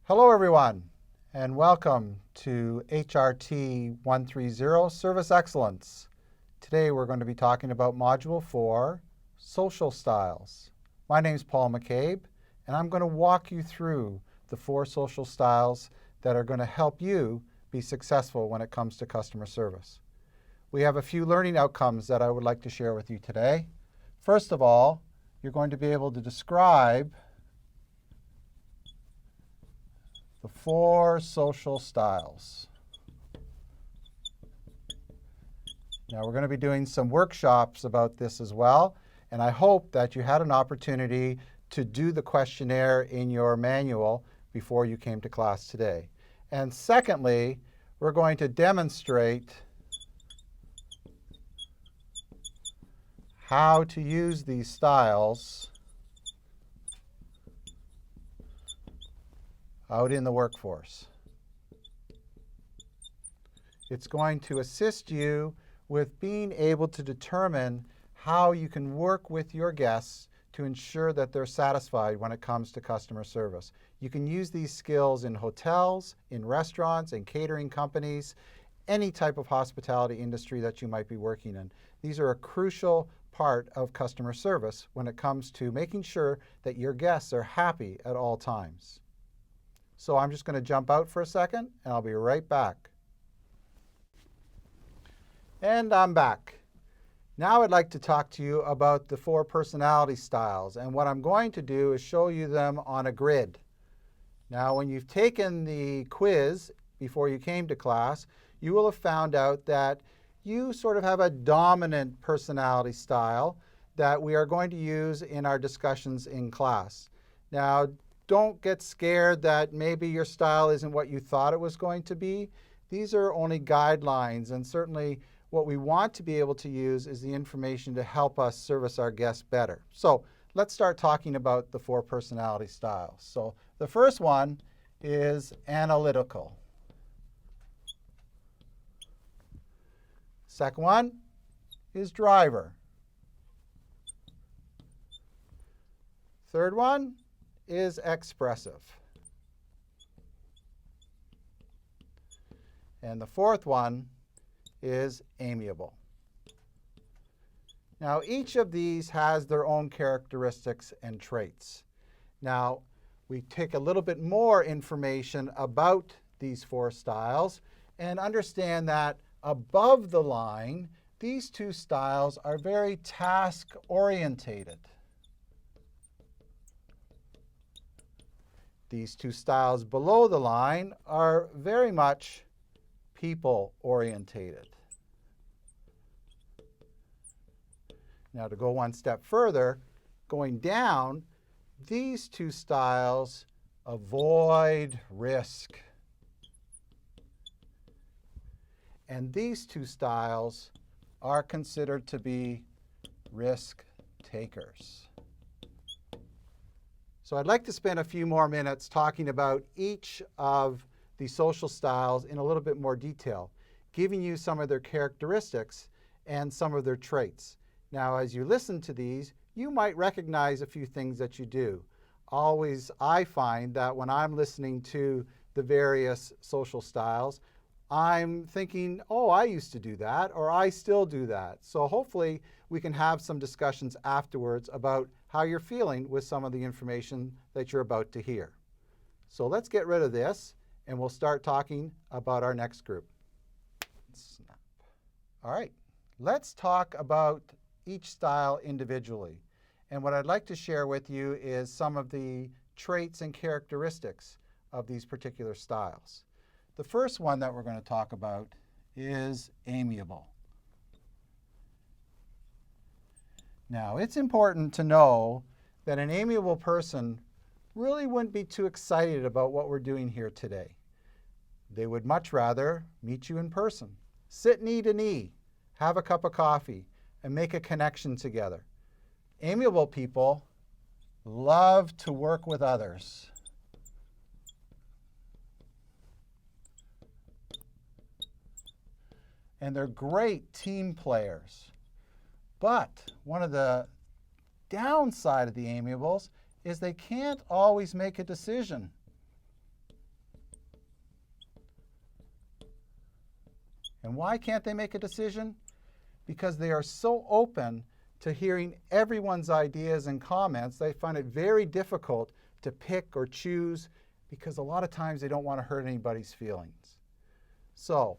Hello everyone, and welcome to HRT 130, Service Excellence. Today we're going to be talking about Module 4, Social Styles. My name is Paul McCabe, and I'm going to walk you through the 4 social styles that are going to help you be successful when it comes to customer service. We have a few learning outcomes that I would like to share with you today. First of all, you're going to be able to describe the 4 social styles. Now we're going to be doing some workshops about this as well, and I hope that you had an opportunity to do the questionnaire in your manual before you came to class today. And secondly, we're going to demonstrate how to use these styles out in the workforce. It's going to assist you with being able to determine how you can work with your guests to ensure that they're satisfied when it comes to customer service. You can use these skills in hotels, in restaurants, in catering companies, any type of hospitality industry that you might be working in. These are a crucial part of customer service when it comes to making sure that your guests are happy at all times. So I'm just going to jump out for a second, and I'll be right back. And I'm back. Now I'd like to talk to you about the 4 personality styles, and what I'm going to do is show you them on a grid. Now when you've taken the quiz before you came to class, you will have found out that you sort of have a dominant personality style that we are going to use in our discussions in class. Now, don't get scared that maybe your style isn't what you thought it was going to be. These are only guidelines, and certainly what we want to be able to use is the information to help us service our guests better. So let's start talking about the 4 personality styles. So the first one is analytical. Second one is driver. Third one is expressive. And the fourth one is amiable. Now each of these has their own characteristics and traits. Now we take a little bit more information about these 4 styles and understand that above the line, these 2 styles are very task-orientated. These 2 styles below the line are very much people-orientated. Now to go one step further, going down, these 2 styles avoid risk. And these 2 styles are considered to be risk takers. So I'd like to spend a few more minutes talking about each of the social styles in a little bit more detail, giving you some of their characteristics and some of their traits. Now, as you listen to these, you might recognize a few things that you do. I find that when I'm listening to the various social styles, I'm thinking, oh, I used to do that, or I still do that. So hopefully we can have some discussions afterwards about how you're feeling with some of the information that you're about to hear. So let's get rid of this, and we'll start talking about our next group. All right, let's talk about each style individually. And what I'd like to share with you is some of the traits and characteristics of these particular styles. The first one that we're going to talk about is amiable. Now, it's important to know that an amiable person really wouldn't be too excited about what we're doing here today. They would much rather meet you in person, sit knee to knee, have a cup of coffee, and make a connection together. Amiable people love to work with others. And they're great team players. But one of the downside of the amiables is they can't always make a decision. And why can't they make a decision? Because they are so open to hearing everyone's ideas and comments, they find it very difficult to pick or choose because a lot of times they don't want to hurt anybody's feelings. So,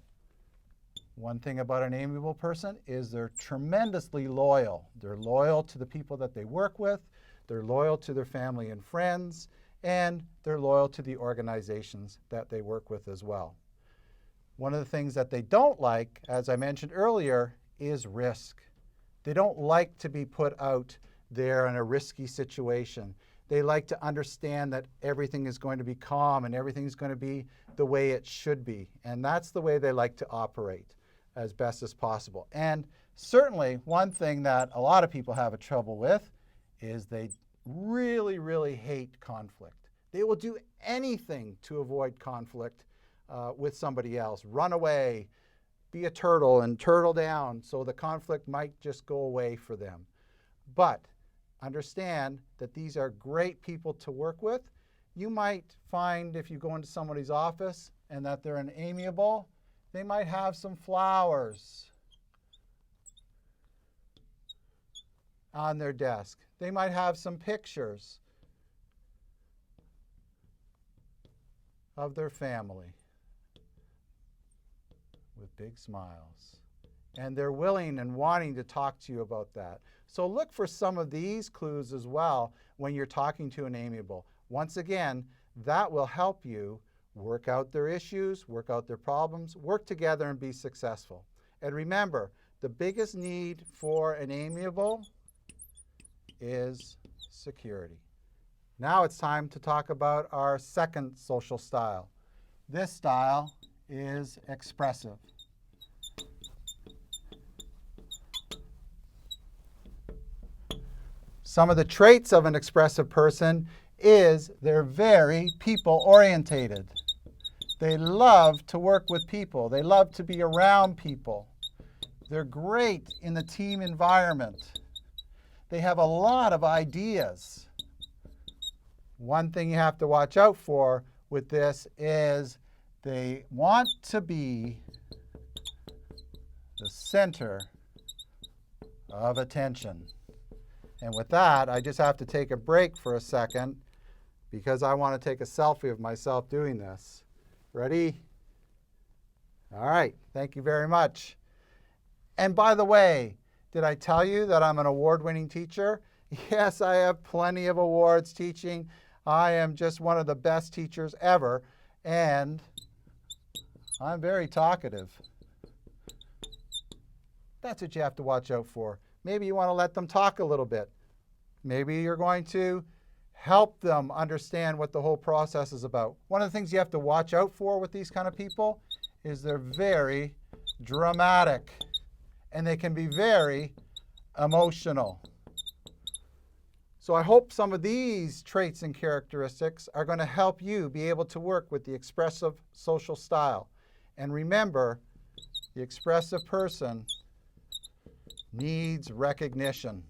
one thing about an amiable person is they're tremendously loyal. They're loyal to the people that they work with, they're loyal to their family and friends, and they're loyal to the organizations that they work with as well. One of the things that they don't like, as I mentioned earlier, is risk. They don't like to be put out there in a risky situation. They like to understand that everything is going to be calm and everything's going to be the way it should be. And that's the way they like to operate as best as possible. And certainly one thing that a lot of people have a trouble with is they really, really hate conflict. They will do anything to avoid conflict with somebody else. Run away, be a turtle and turtle down so the conflict might just go away for them. But understand that these are great people to work with. You might find if you go into somebody's office and that they're an amiable, they might have some flowers on their desk. They might have some pictures of their family with big smiles. And they're willing and wanting to talk to you about that. So look for some of these clues as well when you're talking to an amiable. Once again, that will help you work out their issues, work out their problems, work together and be successful. And remember, the biggest need for an amiable is security. Now it's time to talk about our second social style. This style is expressive. Some of the traits of an expressive person is they're very people-orientated. They love to work with people. They love to be around people. They're great in the team environment. They have a lot of ideas. One thing you have to watch out for with this is they want to be the center of attention. And with that, I just have to take a break for a second because I want to take a selfie of myself doing this. Ready? All right, thank you very much. And by the way, did I tell you that I'm an award-winning teacher? Yes, I have plenty of awards teaching. I am just one of the best teachers ever, and I'm very talkative. That's what you have to watch out for. Maybe you want to let them talk a little bit. Maybe you're going to help them understand what the whole process is about. One of the things you have to watch out for with these kind of people is they're very dramatic, and they can be very emotional. So I hope some of these traits and characteristics are going to help you be able to work with the expressive social style. And remember, the expressive person needs recognition.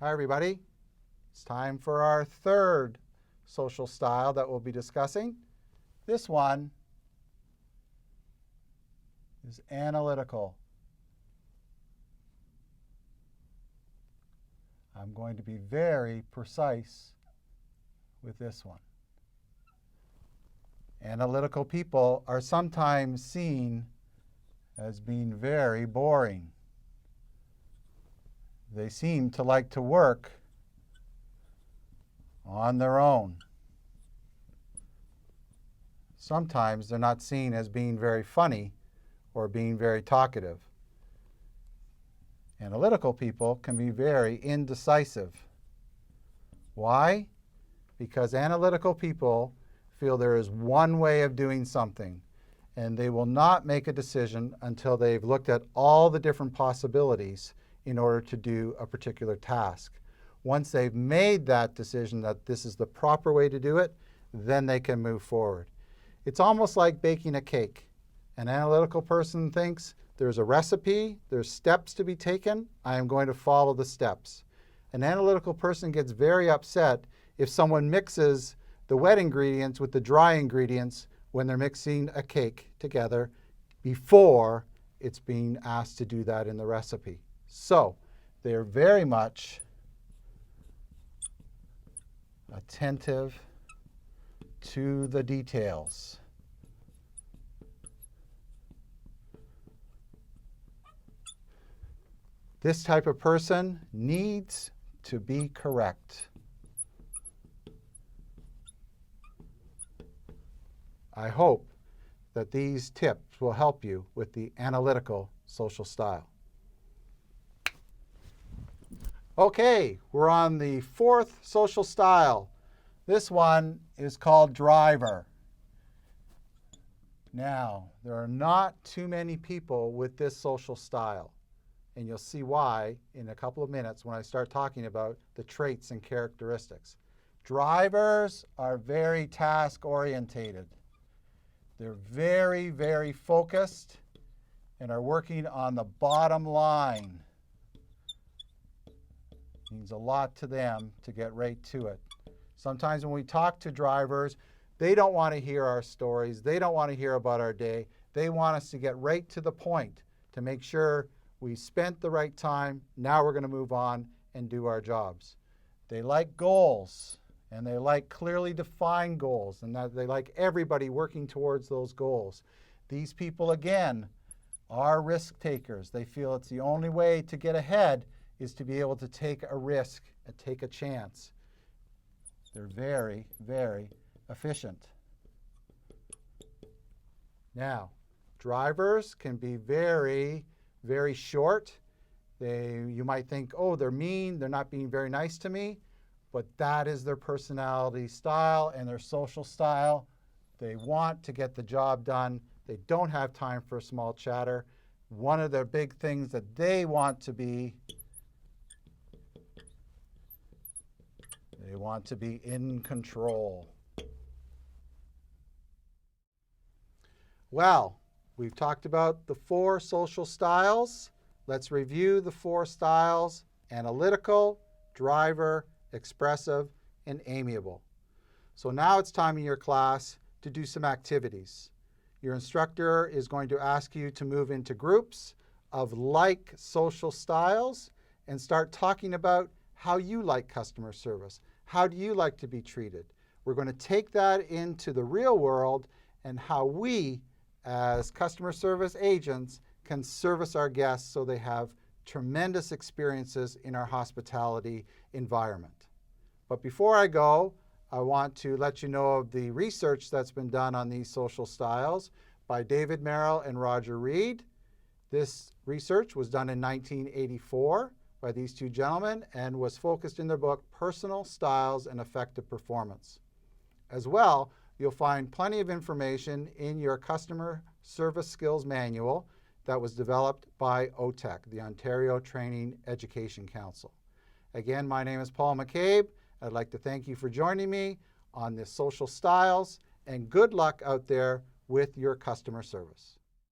Hi, everybody. It's time for our third social style that we'll be discussing. This one is analytical. I'm going to be very precise with this one. Analytical people are sometimes seen as being very boring. They seem to like to work on their own. Sometimes they're not seen as being very funny or being very talkative. Analytical people can be very indecisive. Why? Because analytical people feel there is one way of doing something, and they will not make a decision until they've looked at all the different possibilities in order to do a particular task. Once they've made that decision that this is the proper way to do it, then they can move forward. It's almost like baking a cake. An analytical person thinks there's a recipe, there's steps to be taken, I am going to follow the steps. An analytical person gets very upset if someone mixes the wet ingredients with the dry ingredients when they're mixing a cake together before it's being asked to do that in the recipe. So they're very much attentive to the details. This type of person needs to be correct. I hope that these tips will help you with the analytical social style. Okay, we're on the fourth social style. This one is called driver. Now, there are not too many people with this social style, and you'll see why in a couple of minutes when I start talking about the traits and characteristics. Drivers are very task-orientated. They're very, very focused and are working on the bottom line. It means a lot to them to get right to it. Sometimes when we talk to drivers, they don't want to hear our stories. They don't want to hear about our day. They want us to get right to the point to make sure we spent the right time. Now we're going to move on and do our jobs. They like goals, and they like clearly defined goals, and that they like everybody working towards those goals. These people, again, are risk takers. They feel it's the only way to get ahead is to be able to take a risk and take a chance. They're very, very efficient. Now, drivers can be very, very short. You might think, oh, they're mean, they're not being very nice to me, but that is their personality style and their social style. They want to get the job done. They don't have time for small chatter. One of their big things that they want to be, they want to be in control. Well, we've talked about the 4 social styles. Let's review the 4 styles: analytical, driver, expressive, and amiable. So now it's time in your class to do some activities. Your instructor is going to ask you to move into groups of like social styles and start talking about how you like customer service. How do you like to be treated? We're going to take that into the real world and how we, as customer service agents, can service our guests so they have tremendous experiences in our hospitality environment. But before I go, I want to let you know of the research that's been done on these social styles by David Merrill and Roger Reed. This research was done in 1984 by these 2 gentlemen and was focused in their book, Personal Styles and Effective Performance. As well, you'll find plenty of information in your Customer Service Skills Manual that was developed by OTEC, the Ontario Training Education Council. Again, my name is Paul McCabe. I'd like to thank you for joining me on the social styles, and good luck out there with your customer service.